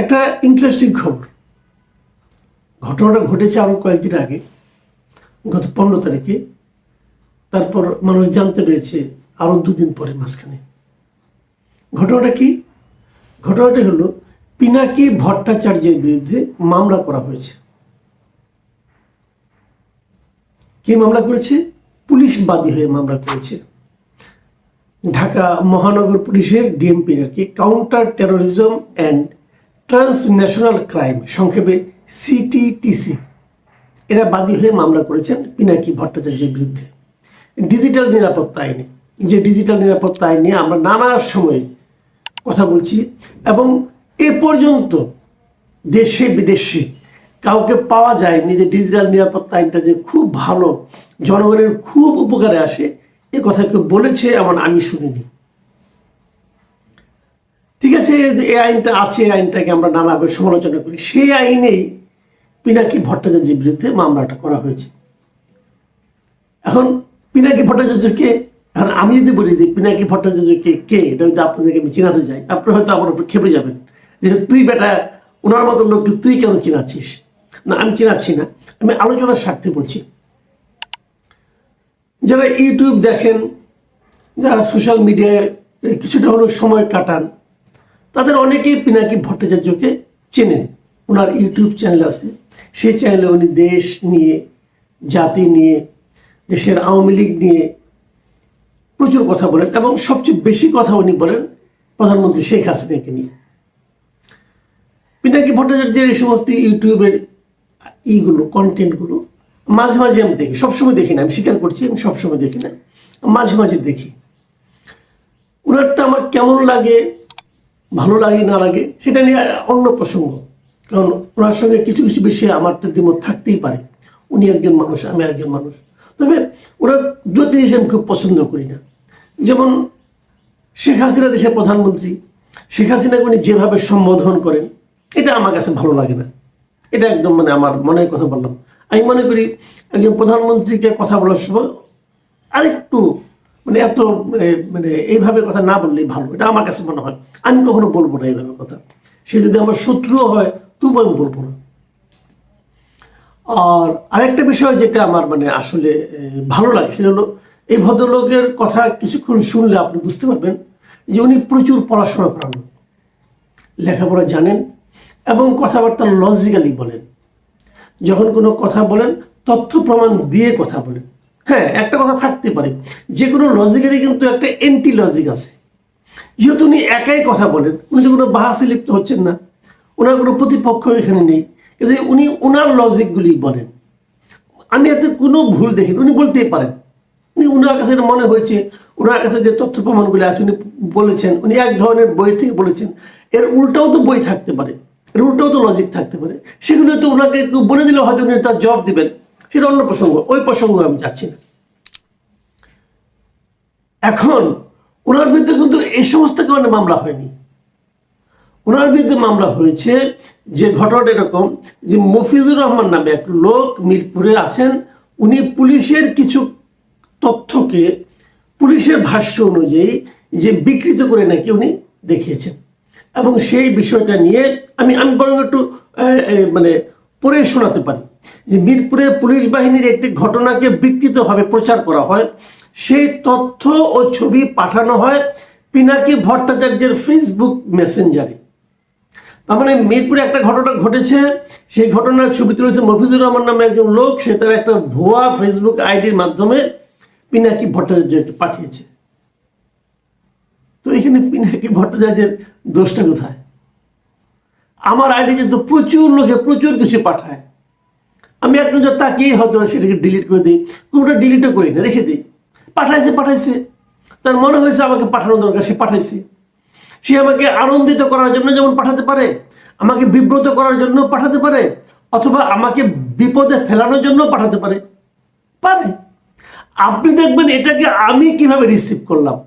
একটা ইন্টারেস্টিং খবর, ঘটনাটা ঘটেছে আরো কয়েকদিন আগে, গত 15 তারিখে। তারপর মানুষ জানতে পেরেছে আরো 2 দিন পরে মাঝখানে। ঘটনাটা কি? ঘটনাটি হলো পিনাকি ভট্টাচার্যের বিরুদ্ধে মামলা করা হয়েছে। কে মামলা করেছে? পুলিশ বাদী হয়ে মামলা করেছে। ঢাকা মহানগর পুলিশের ডিএমপি আর কি, counter terrorism and transnational crime, সংক্ষেপে সিটিটিসি, এরা বাদী হয়ে মামলা করেছেন পিনাকি ভট্টাচার্যের বিরুদ্ধে ডিজিটাল নিরাপত্তা আইনে। যে ডিজিটাল নিরাপত্তা আইন নিয়ে আমরা নানা সময় কথা বলছি, এবং এ পর্যন্ত দেশে বিদেশে কাউকে পাওয়া যায়নি যে ডিজিটাল নিরাপত্তা আইনটা যে খুব ভালো, জনগণের খুব উপকারে আসে, এ কথা কেউ বলেছে এমন আমি শুনিনি। ঠিক আছে, এই আইনটা আছে, এই আইনটাকে আমরা নানাভাবে সমালোচনা করি, সেই আইনেই পিনাকি ভট্টাচার্যের বিরুদ্ধে মামলাটা করা হয়েছে। এখন পিনাকি ভট্টাচার্যকে, এখন আমি যদি বলি যে পিনাকি ভট্টাচার্যকে কে, এটা যদি আপনাদেরকে আমি চিনাতে যাই, আপনারা হয়তো আমার উপর খেপে যাবেন যে তুই বেটা ওনার মতো লোককে তুই কেন চিনাচ্ছিস। না, আমি চিনাচ্ছি না, আমি আলোচনার স্বার্থে বলছি। যারা ইউটিউব দেখেন, যারা সোশ্যাল মিডিয়ায় কিছুটা হলেও সময় কাটান, তাদের অনেকেই পিনাকি ভট্টাচার্যকে চেনেন। ওনার ইউটিউব চ্যানেল আছে, সেই চ্যানেলে উনি দেশ নিয়ে, জাতি নিয়ে, দেশের আওয়ামী লীগ নিয়ে প্রচুর কথা বলেন, এবং সবচেয়ে বেশি কথা উনি বলেন প্রধানমন্ত্রী শেখ হাসিনাকে নিয়ে। পিনাকি ভট্টাচার্যের এই সমস্ত ইউটিউবের কন্টেন্টগুলো মাঝে মাঝে আমি দেখি, সবসময় দেখি না, আমি স্বীকার করছি আমি সবসময় দেখি না, মাঝে মাঝে দেখি। ওনারটা আমার কেমন লাগে, ভালো লাগে না লাগে সেটা নিয়ে অন্য প্রসঙ্গ, কারণ ওনার সঙ্গে কিছু কিছু বিষয়ে আমার তো দ্বিমত থাকতেই পারে। উনি একজন মানুষ, আমি একজন মানুষ। তবে ওনার দুটি জিনিস আমি খুব পছন্দ করি না। যেমন শেখ হাসিনা দেশের প্রধানমন্ত্রী, শেখ হাসিনাকে উনি যেভাবে সম্বোধন করেন, এটা আমার কাছে ভালো লাগে না। এটা একদম আমার মনের কথা বললাম। আমি মনে করি একজন প্রধানমন্ত্রীকে কথা বলার সময় আরেকটু এত এইভাবে কথা না বললেই ভালো, এটা আমার কাছে মনে হয়। আমি কখনো বলবো না এইভাবে কথা, সে যদি আমার শত্রুও হয় তবু আমি বলবো না। আর আরেকটা বিষয় যেটা আমার আসলে ভালো লাগে, সেটা হলো এই ভদ্রলোকের কথা কিছুক্ষণ শুনলে আপনি বুঝতে পারবেন যে উনি প্রচুর পড়াশোনা করান, লেখাপড়া জানেন, এবং কথাবার্তা লজিক্যালি বলেন। যখন কোনো কথা বলেন তথ্য প্রমাণ দিয়ে কথা বলেন। হ্যাঁ, একটা কথা থাকতে পারে, যে কোনো লজিকেরই কিন্তু একটা এন্টি লজিক আছে। যেহেতু উনি একাই কথা বলেন, উনি তো কোনো বাহাসে লিপ্ত হচ্ছেন না, ওনার কোনো প্রতিপক্ষ এখানে নেই, কিন্তু উনি ওনার লজিকগুলি বলেন। আমি এতে কোনো ভুল দেখিনি, উনি বলতেই পারেন। উনার কাছে মনে হয়েছে, ওনার কাছে যে তথ্য প্রমাণগুলি আছে উনি বলেছেন, উনি এক ধরনের বই থেকে বলেছেন, এর উল্টাও তো বই থাকতে পারে, এর উল্টাও তো লজিক থাকতে পারে, সেগুলো তো ওনাকে বলে দিলে হয়তো উনি তার জবাব দিবেন, সেটা অন্য প্রসঙ্গ, ওই প্রসঙ্গে আমি যাচ্ছি না। এখন ওনার বিরুদ্ধে কিন্তু এই সমস্ত কারণে মামলা হয়নি। ওনার বিরুদ্ধে মামলা হয়েছে যে ঘটনাটা এরকম, যে মফিজুর রহমান নামে এক লোক মিরপুরে আছেন, উনি পুলিশের কিছু তথ্যকে পুলিশের ভাষ্য অনুযায়ী যে বিকৃত করে নাকি উনি দেখিয়েছেন, এবং সেই বিষয়টা নিয়ে আমি বরং একটু পড়ে শোনাতে পারি। যে মিরপুরে পুলিশ বাহিনীর একটি ঘটনাকে বিকৃতভাবে প্রচার করা হয়, সেই তথ্য ও ছবি পাঠানো হয় পিনাকি ভট্টাচার্যের ফেসবুক মেসেঞ্জারে। তার মিরপুরে একটা ঘটনা ঘটেছে, সেই ঘটনার ছবি তুলেছে মফিজুর রহমান নামে একজন লোক, সে তার একটা ভুয়া ফেসবুক আইডির মাধ্যমে পিনাকি ভট্টাচার্যকে পাঠিয়েছে। তো এখানে পিনাকি ভট্টাচার্যের দোষটা কোথায়? আমার আইডি তো প্রচুর লোকে প্রচুর কিছু পাঠায়, আমি এক নজর তাকিয়ে হয়তো সেটাকে ডিলিট করে দিই, কোনোটা ডিলিটও করি না, রেখে দিই। পাঠাইছে, তার মনে হয়েছে আমাকে পাঠানো দরকার, সে পাঠাইছে। সে আমাকে আনন্দিত করার জন্য যেমন পাঠাতে পারে, আমাকে বিব্রত করার জন্য পাঠাতে পারে, অথবা আমাকে বিপদে ফেলানোর জন্য পাঠাতে পারে। আপনি দেখবেন এটাকে আমি কিভাবে রিসিভ করলাম।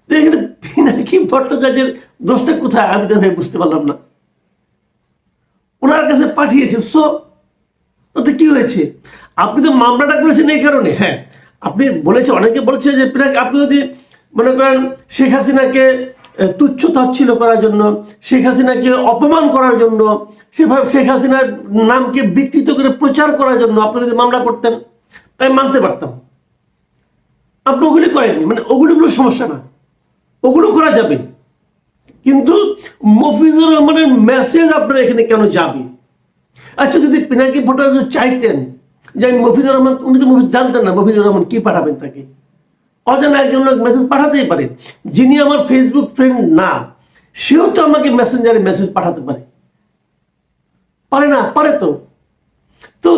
তো এখানে পিনাকি ভট্টাচার্যের দোষটা কোথায় আমি তো ভাই বুঝতে পারলাম না। ওনার কাছে পাঠিয়েছে, সো তাতে কি হয়েছে? আপনি তো মামলাটা করেছেন এই কারণে। হ্যাঁ, আপনি বলেছে, অনেকে বলছে যে পিনাকি, আপনি যদি মনে করেন শেখ হাসিনাকে তুচ্ছ তাচ্ছিল্য করার জন্য, শেখ হাসিনাকে অপমান করার জন্য, সেভাবে শেখ হাসিনার নামকে বিকৃত করে প্রচার করার জন্য আপনি যদি মামলা করতেন তাই মানতে পারতাম। আপনি ওগুলি করেননি, মানে ওগুলিগুলো সমস্যা না, ওগুলো করা যাবে, কিন্তু মফিজুর রহমানের মেসেজ আপনার এখানে কেন যাবে? আচ্ছা, যদি পিনাকি ভট্টাচার্য চাইতেন যে আমি মফিজুর রহমান, উনি তো জানতেন না মফিজুর রহমান কি পাঠাবেন, তাকে অজানা একজন লোক মেসেজ পাঠাতেই পারে, যিনি আমার ফেসবুক ফ্রেন্ড না সেও তো আমাকে মেসেঞ্জারে মেসেজ পাঠাতে পারে, পারে না? পারে তো। তো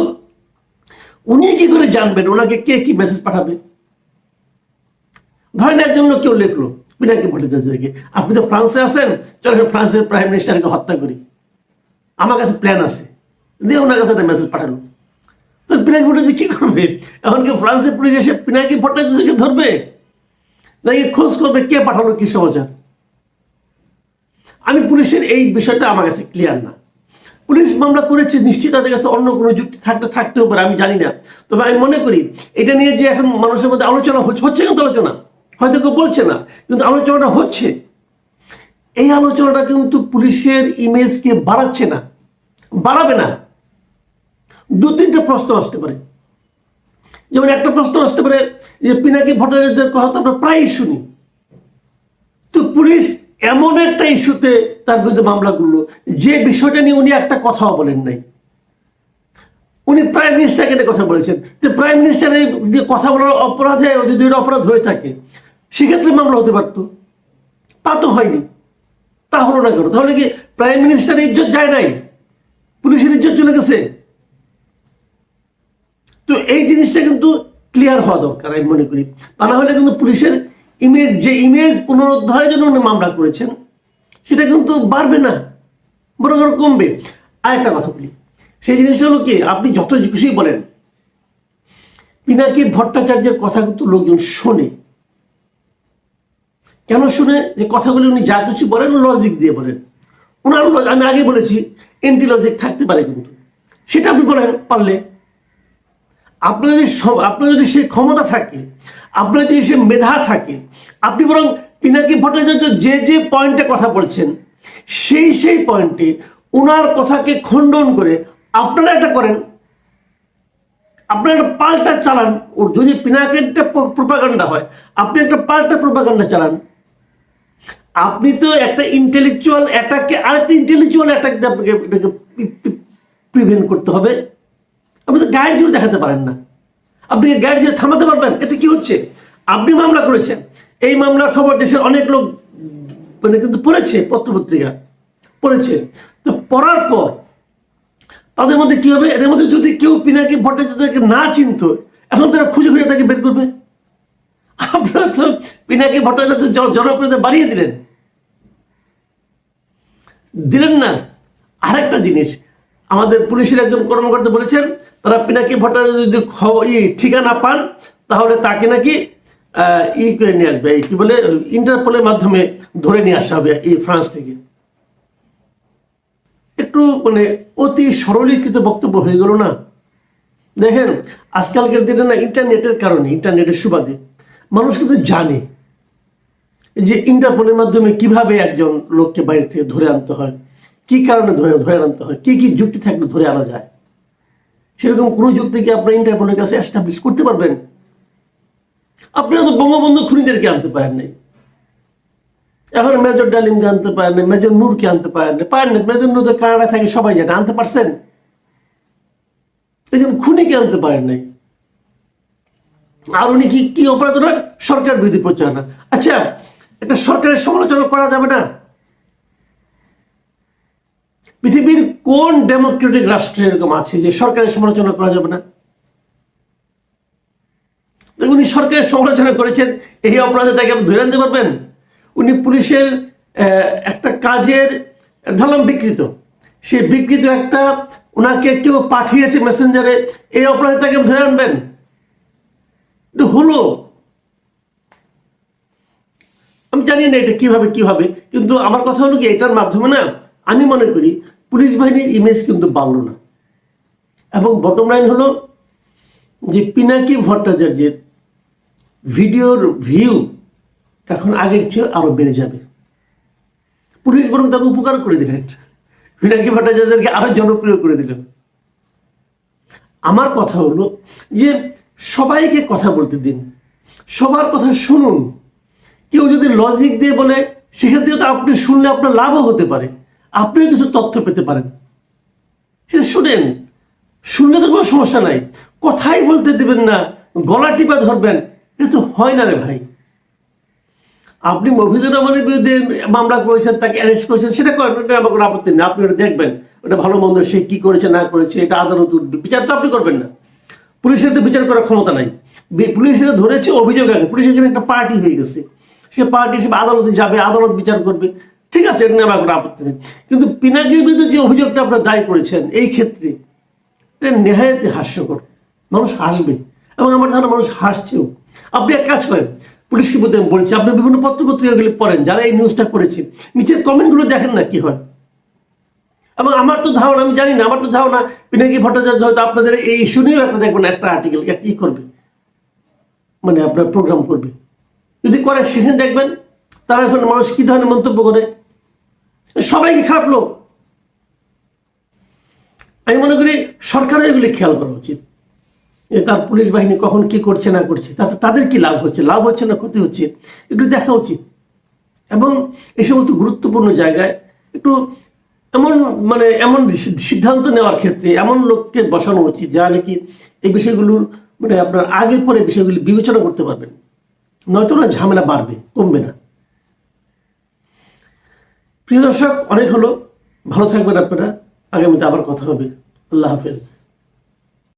উনি কি করে জানবেন ওনাকে কে কি মেসেজ পাঠাবে? ধরেন একজন লোক কেউ লিখলো পিনাকি ভট্টাচার্যকে, আপনি তো ফ্রান্সে আছেন, চলেন ফ্রান্সের প্রাইম মিনিস্টারকে হত্যা করি, আমার কাছে প্ল্যান আছে, দিয়ে ওনার কাছে একটা মেসেজ পাঠালো। তো পিনাকি ভট্টাচার্য কি করবে? এমনকি ফ্রান্সের পুলিশ এসে পিনাকি ভট্টাচার্যকে ধরবে নাকি খোঁজ করবে কে পাঠালো কি সমাচার? আমি পুলিশের এই বিষয়টা আমার কাছে ক্লিয়ার না। পুলিশ মামলা করেছে, নিশ্চয়ই তাদের কাছে অন্য কোনো যুক্তি থাকতেও পারে, আমি জানি না। তবে আমি মনে করি এটা নিয়ে যে এখন মানুষের মধ্যে আলোচনা হচ্ছে, কিন্তু আলোচনা হয়তো কেউ বলছে না, কিন্তু আলোচনাটা হচ্ছে। এই আলোচনাটা কিন্তু পুলিশের ইমেজকে বাড়াচ্ছে না, বাড়াবে না। দু তিনটা প্রশ্ন আসতে পারে, যেমন একটা প্রশ্ন আসতে পারে যে পিনাকি ভট্টাচার্যের কথা তো আমরা প্রায়ই শুনি, তো পুলিশ এমন একটা ইস্যুতে তার বিরুদ্ধে মামলা করলো যে বিষয়টা নিয়ে উনি একটা কথাও বলেন নাই। উনি প্রাইম মিনিস্টারকে নিয়ে কথা বলেছেন, যে প্রাইম মিনিস্টারের যে কথা বলার অপরাধে যদি অপরাধ হয়ে থাকে সেক্ষেত্রে মামলা হতে পারত, তা তো হয়নি। তা হলো না কেন? তাহলে কি প্রাইম মিনিস্টারের ইজ্জত যায় নাই, পুলিশের ইজ্জত চলে গেছে? তো এই জিনিসটা কিন্তু ক্লিয়ার হওয়া দরকার আমি মনে করি, তা না হলে কিন্তু পুলিশের ইমেজ পুনরুদ্ধারের জন্য উনি মামলা করেছেন সেটা কিন্তু বাড়বে না, বরং আরো কমবে। আর একটা কথা বলি, সেই জিনিসটা হলো কি, আপনি যত খুশি বলেন পিনাকি ভট্টাচার্যের কথা কিন্তু লোকজন শোনে। কেন শুনে? যে কথাগুলি উনি যা কিছু বলেন লজিক দিয়ে বলেন। ওনার আমি আগে বলেছি এন্টি লজিক থাকতে পারে, কিন্তু সেটা আপনি বলেন পারলে। আপনার যদি সে ক্ষমতা থাকে, আপনার যদি সে মেধা থাকে, আপনি বরং পিনাকি ভট্টাচার্য যে পয়েন্টে কথা বলছেন সেই পয়েন্টে ওনার কথাকে খণ্ডন করে আপনারা এটা করেন, আপনারা একটা পাল্টা চালান। ওর যদি পিনাকিটা প্রোপাগান্ডা হয়, আপনি একটা পাল্টা প্রোপাগান্ডা চালান। আপনি তো একটা ইন্টেলেকচুয়াল অ্যাটাককে আরেকটা ইন্টেলেকচুয়াল অ্যাটাক দিয়ে আপনাকে এটাকে প্রিভেন্ট করতে হবে। আপনি তো গাইড জুড়ে দেখাতে পারেন না, আপনি গাইড জুড়ে থামাতে পারবেন? এতে কি হচ্ছে? আপনি মামলা করেছেন, এই মামলার খবর দেশের অনেক লোক মানে কিন্তু পড়েছে, পত্রপত্রিকা পড়েছে। তো পড়ার পর তাদের মধ্যে কি হবে? এদের মধ্যে যদি কেউ পিনাকি ভট্টাচার্যকে না চিনত, এখন তারা খুঁজে তাকে বের করবে। আপনারা তো পিনাকি ভট্টাচার্য জনপ্রিয়তা বাড়িয়ে দিলেন না। আরেকটা জিনিস, আমাদের পুলিশের একজন কর্মকর্তা বলেছেন তারা পিনাকি ভট্টাচার্য যদি ঠিকানা পান তাহলে তাকে নাকি করে নিয়ে আসবে, কি বলে, ইন্টারপোলের মাধ্যমে ধরে নিয়ে আসা হবে এই ফ্রান্স থেকে। একটু মানে অতি সরলীকৃত বক্তব্য হয়ে গেল না? দেখেন আজকালকার দিনে না ইন্টারনেটের কারণে, ইন্টারনেটের সুবাদে মানুষ কিন্তু জানে যে ইন্টারপোলের মাধ্যমে কিভাবে একজন লোককে বাইরে থেকে ধরে আনতে হয়, কি কারণে ধরে আনতে হয়, কি যুক্তি থাকলে ধরে আনা যায়। সেরকম কোনো যুক্তি কি আপনার ইন্টারপোলের কাছে এস্টাবলিশ করতে পারবেন? আপনারা তো বঙ্গবন্ধু খুনিদেরকে আনতে পারেন নাই, এখন মেজর ডালিমকে আনতে পারেন না, মেজর নূরকে আনতে পারেন না। মেজর নূর তো কানাডায় থাকে, সবাই জানে, আনতে পারছেন? একজন খুনিকে আনতে পারেন নাই। আর উনি কি অপরাধ? সরকার বিরোধী প্রচারণা। আচ্ছা, একটা সরকারের সমালোচনা করা যাবে না? পৃথিবীর কোন ডেমোক্রেটিক রাষ্ট্রে এরকম আছে যে সরকারের সমালোচনা করা যাবে না? উনি সরকারের সমালোচনা করেছেন, এই অপরাধে তাকে আপনি ধরে আনতে পারবেন? উনি পুলিশের একটা কাজের ধরলাম বিকৃত, সেই বিকৃত একটা ওনাকে কেউ পাঠিয়েছে মেসেঞ্জারে, এই অপরাধে তাকে ধরে আনবেন? হলো, আমি জানি না এটা কি হবে, কিন্তু আমার কথা হলো কি, এটার মাধ্যমে না আমি মনে করি পুলিশ বাহিনীর ইমেজ কিন্তু বাড়লো না। এবং বটম লাইন হলো যে পিনাকি ভট্টাচার্যের ভিডিওর ভিউ এখন আগের চেয়ে আরো বেড়ে যাবে। পুলিশ বরং তার উপকার করে দিলেন, পিনাকি ভট্টাচার্যকে আরো জনপ্রিয় করে দিলেন। আমার কথা হলো যে সবাইকে কথা বলতে দিন, সবার কথা শুনুন। কেউ যদি লজিক দিয়ে বলে সেখান থেকে তো আপনি শুনলে আপনার লাভও হতে পারে, আপনিও কিছু তথ্য পেতে পারেন, সেটা শুনেন। শুনলে তো কোনো সমস্যা নাই, কথাই বলতে দেবেন না, গলা টিপা ধরবেন, এটা তো হয় না রে ভাই। আপনি মফিজুর রহমানের বিরুদ্ধে মামলা করেছেন, তাকে অ্যারেস্ট করেছেন, সেটা করেন, ওটা আমার কোনো আপত্তি নেই। আপনি ওটা দেখবেন, ওটা ভালো মন্দ সে কি করেছে না করেছে এটা আদালত উঠবে, বিচার তো আপনি করবেন না। পুলিশের তো বিচার করার ক্ষমতা নাই। পুলিশের ধরেছে অভিযোগ আগে, পুলিশ এখানে একটা পার্টি হয়ে গেছে, সে পার্টি হিসেবে আদালতে যাবে, আদালত বিচার করবে, ঠিক আছে, এটা নিয়ে আমার কোনো আপত্তি নেই। কিন্তু পিনাকির বিরুদ্ধে যে অভিযোগটা আপনার দায় করেছেন এই ক্ষেত্রে এটা নেহায়েত হাস্যকর। মানুষ হাসবে এবং আমার ধারণা মানুষ হাসছেও। আপনি এক কাজ করেন, পুলিশকে বলতে আমি বলছি, আপনি বিভিন্ন পত্রপত্রিকাগুলি পড়েন, যারা এই নিউজটা করেছে নিচের কমেন্টগুলো দেখেন না কি হয়। এবং আমার তো ধারণা, আমি জানি না, আমার তো ধারণা পিনাকি ভট্টাচার্য হয়তো আপনাদের এই ইস্যু নিয়েও একটা দেখবেন একটা আর্টিকেল কি করবে, মানে আপনার প্রোগ্রাম করবে। যদি করে সেখানে দেখবেন তারা এখন মানুষ কি ধরনের মন্তব্য করে, সবাইকে খারাপ লোক। আমি মনে করি সরকারের এগুলি খেয়াল করা উচিত, তার পুলিশ বাহিনী কখন কি করছে না করছে, তাতে তাদের কি লাভ হচ্ছে, লাভ হচ্ছে না ক্ষতি হচ্ছে, একটু দেখা উচিত। এবং এই সমস্ত গুরুত্বপূর্ণ জায়গায় একটু এমন সিদ্ধান্ত নেওয়ার ক্ষেত্রে এমন লোককে বসানো উচিত যারা নাকি এই বিষয়গুলোর আপনার আগে পরে বিষয়গুলি বিবেচনা করতে পারবেন, নয়তো না ঝামেলা বাড়বে, কমবে না। প্রিয় দর্শক, অনেক হলো, ভালো থাকবেন আপনারা, আগামীতে আবার কথা হবে। আল্লাহ হাফেজ।